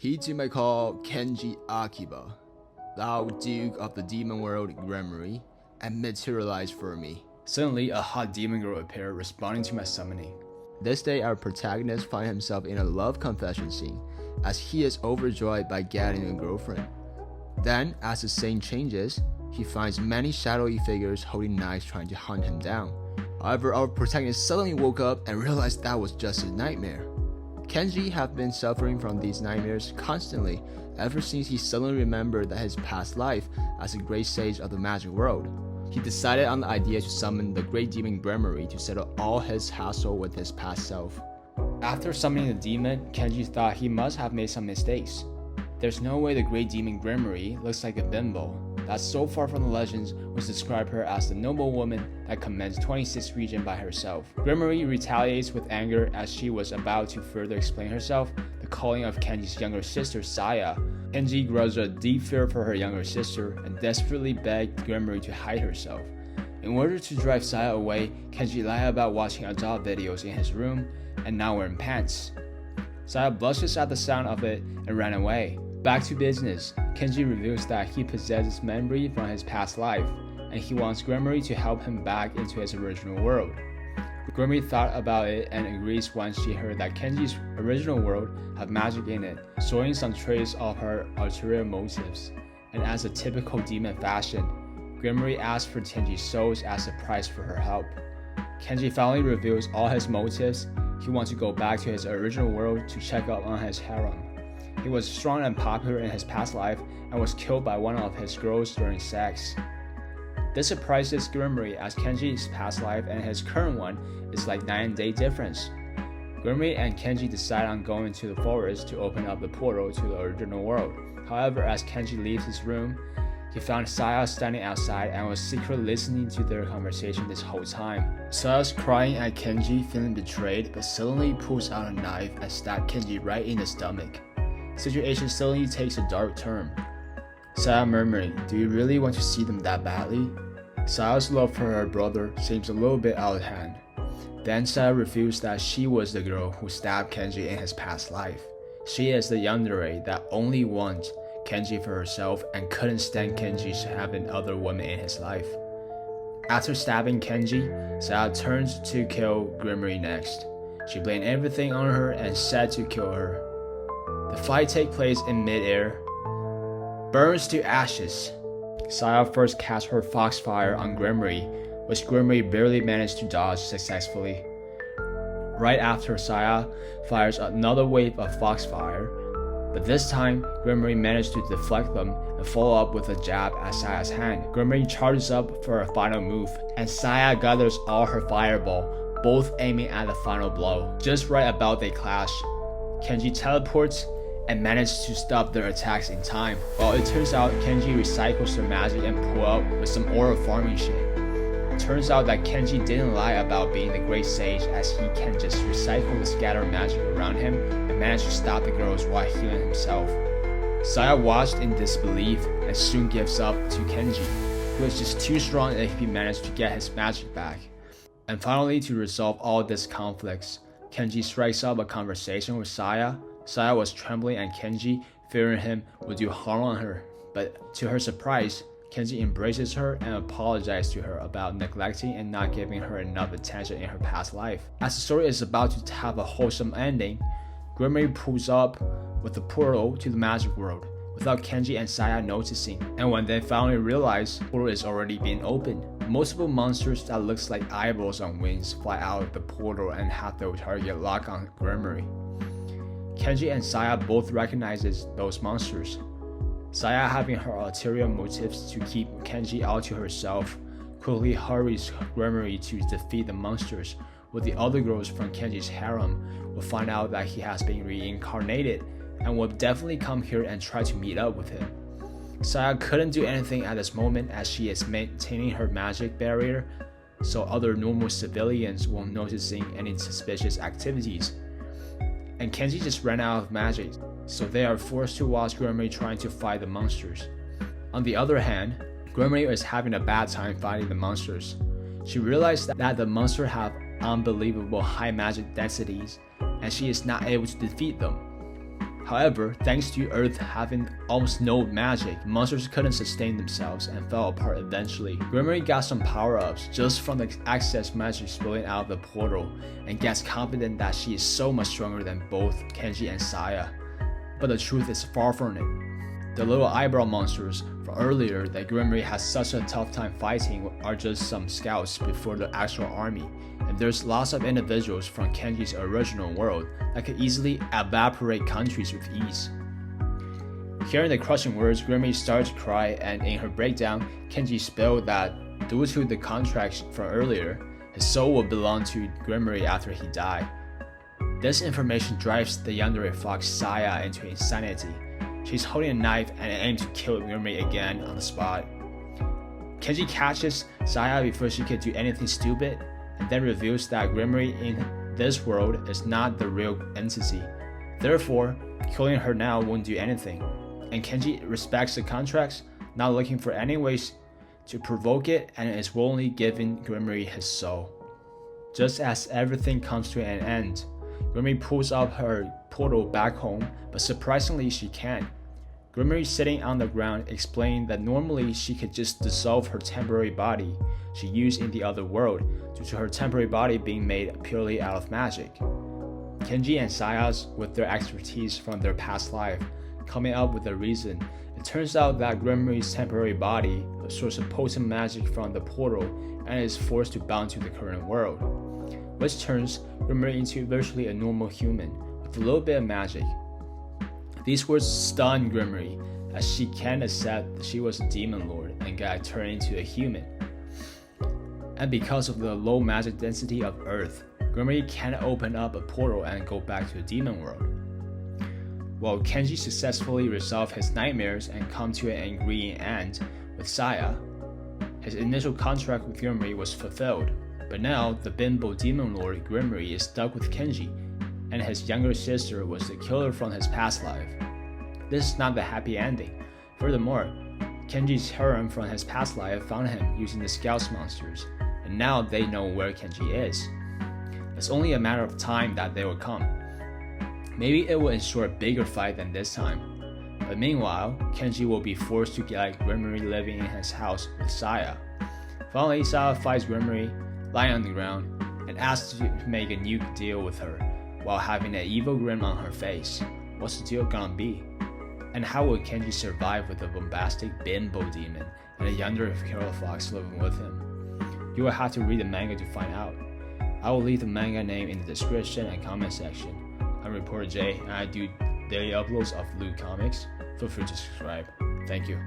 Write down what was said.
He too may call Kenji Akiba, thou Duke of the Demon World Gremory, and materialize for me. Suddenly, a hot demon girl appeared, responding to my summoning. This day, our protagonist finds himself in a love confession scene, as he is overjoyed by getting a girlfriend. Then, as the scene changes, he finds many shadowy figures holding knives trying to hunt him down. However, our protagonist suddenly woke up and realized that was just a nightmare. Kenji had been suffering from these nightmares constantly ever since he suddenly remembered that his past life as a great sage of the magic world. He decided on the idea to summon the great demon Gremory to settle all his hassle with his past self. After summoning the demon, Kenji thought he must have made some mistakes. There's no way the great demon Gremory looks like a bimbo, that so far from the legends was describe her as the noble woman that commands 26 regions by herself. Gremory retaliates with anger as she was about to further explain herself, the calling of Kenji's younger sister Saya. Kenji grows a deep fear for her younger sister and desperately begged Gremory to hide herself. In order to drive Saya away, Kenji lied about watching adult videos in his room and not wearing pants. Saya blushes at the sound of it and ran away. Back to business, Kenji reveals that he possesses memory from his past life, and he wants Gremory to help him back into his original world. Gremory thought about it and agrees once she heard that Kenji's original world had magic in it, showing some trace of her ulterior motives. And as a typical demon fashion, Gremory asks for Kenji's souls as a price for her help. Kenji finally reveals all his motives. He wants to go back to his original world to check up on his harem. He was strong and popular in his past life and was killed by one of his girls during sex. This surprises Gremory as Kenji's past life and his current one is like night and day difference. Gremory and Kenji decide on going to the forest to open up the portal to the original world. However, as Kenji leaves his room, he found Saya standing outside and was secretly listening to their conversation this whole time. Saya's crying at Kenji, feeling betrayed, but suddenly pulls out a knife and stabs Kenji right in the stomach. Situation suddenly takes a dark turn. Saya murmuring, "Do you really want to see them that badly?" Saya's love for her brother seems a little bit out of hand. Then Saya reveals that she was the girl who stabbed Kenji in his past life. She is the yandere that only wants Kenji for herself and couldn't stand Kenji having other women in his life. After stabbing Kenji, Saya turns to kill Gremory next. She blamed everything on her and said to kill her. The fight takes place in mid-air, burns to ashes. Saya first casts her foxfire on Gremory, which Gremory barely managed to dodge successfully. Right after, Saya fires another wave of foxfire, but this time Gremory managed to deflect them and follow up with a jab at Saya's hand. Gremory charges up for a final move, and Saya gathers all her fireball, both aiming at the final blow. Just right about they clash, Kenji teleports and manages to stop their attacks in time. Well, it turns out Kenji recycles their magic and pull out with some aura farming shit. It turns out that Kenji didn't lie about being the great sage, as he can just recycle the scattered magic around him and manage to stop the girls while healing himself. Saya watched in disbelief and soon gives up to Kenji, who is just too strong if he managed to get his magic back. And finally, to resolve all these conflicts, Kenji strikes up a conversation with Saya. Saya was trembling and Kenji, fearing him would do harm on her, but to her surprise, Kenji embraces her and apologizes to her about neglecting and not giving her enough attention in her past life. As the story is about to have a wholesome ending, Gremory pulls up with the portal to the magic world, without Kenji and Saya noticing, and when they finally realize the portal is already being opened, multiple monsters that looks like eyeballs on wings fly out of the portal and have their target lock on Gremory. Kenji and Saya both recognizes those monsters. Saya, having her ulterior motives to keep Kenji all to herself, quickly hurries Gremory to defeat the monsters, while the other girls from Kenji's harem will find out that he has been reincarnated and will definitely come here and try to meet up with him. Saya couldn't do anything at this moment as she is maintaining her magic barrier, so other normal civilians won't noticing any suspicious activities. And Kenji just ran out of magic, so they are forced to watch Gremory trying to fight the monsters. On the other hand, Gremory is having a bad time fighting the monsters. She realized that the monsters have unbelievable high magic densities, and she is not able to defeat them. However, thanks to Earth having almost no magic, the monsters couldn't sustain themselves and fell apart eventually. Gremory got some power-ups just from the excess magic spilling out of the portal and gets confident that she is so much stronger than both Kenji and Saya. But the truth is far from it. The little eyebrow monsters from earlier that Gremory has such a tough time fighting are just some scouts before the actual army, and there's lots of individuals from Kenji's original world that could easily evaporate countries with ease. Hearing the crushing words, Gremory started to cry, and in her breakdown, Kenji spilled that due to the contract from earlier, his soul would belong to Gremory after he died. This information drives the yandere fox Saya into insanity. She's holding a knife and aims to kill Gremory again on the spot. Kenji catches Saya before she could do anything stupid, and then reveals that Gremory in this world is not the real entity. Therefore, killing her now won't do anything, and Kenji respects the contracts, not looking for any ways to provoke it, and is willingly giving Gremory his soul. Just as everything comes to an end, Gremory pulls up her portal back home, but surprisingly she can't. Gremory sitting on the ground explained that normally she could just dissolve her temporary body she used in the other world due to her temporary body being made purely out of magic. Kenji and Saya's, with their expertise from their past life, coming up with a reason. It turns out that Gremory's temporary body absorbs a potent magic from the portal and is forced to bound to the current world, which turns Gremory into virtually a normal human with a little bit of magic. These words stun Gremory, as she can't accept that she was a demon lord and got turned into a human. And because of the low magic density of Earth, Gremory can't open up a portal and go back to the demon world. While Kenji successfully resolved his nightmares and come to an agreeing end with Saya, his initial contract with Gremory was fulfilled, but now the bimbo demon lord Gremory is stuck with Kenji, and his younger sister was the killer from his past life. This is not the happy ending. Furthermore, Kenji's harem from his past life found him using the Scouts monsters, and now they know where Kenji is. It's only a matter of time that they will come. Maybe it will ensure a bigger fight than this time. But meanwhile, Kenji will be forced to get Gremory living in his house with Saya. Finally, Saya fights Gremory, lying on the ground, and asks to make a new deal with her, while having an evil grin on her face. What's the deal gonna be? And how will Kenji survive with a bombastic bimbo demon and a yandere killer fox living with him? You will have to read the manga to find out. I will leave the manga name in the description and comment section. I'm Reporter Jay, and I do daily uploads of lewd comics. Feel free to subscribe. Thank you.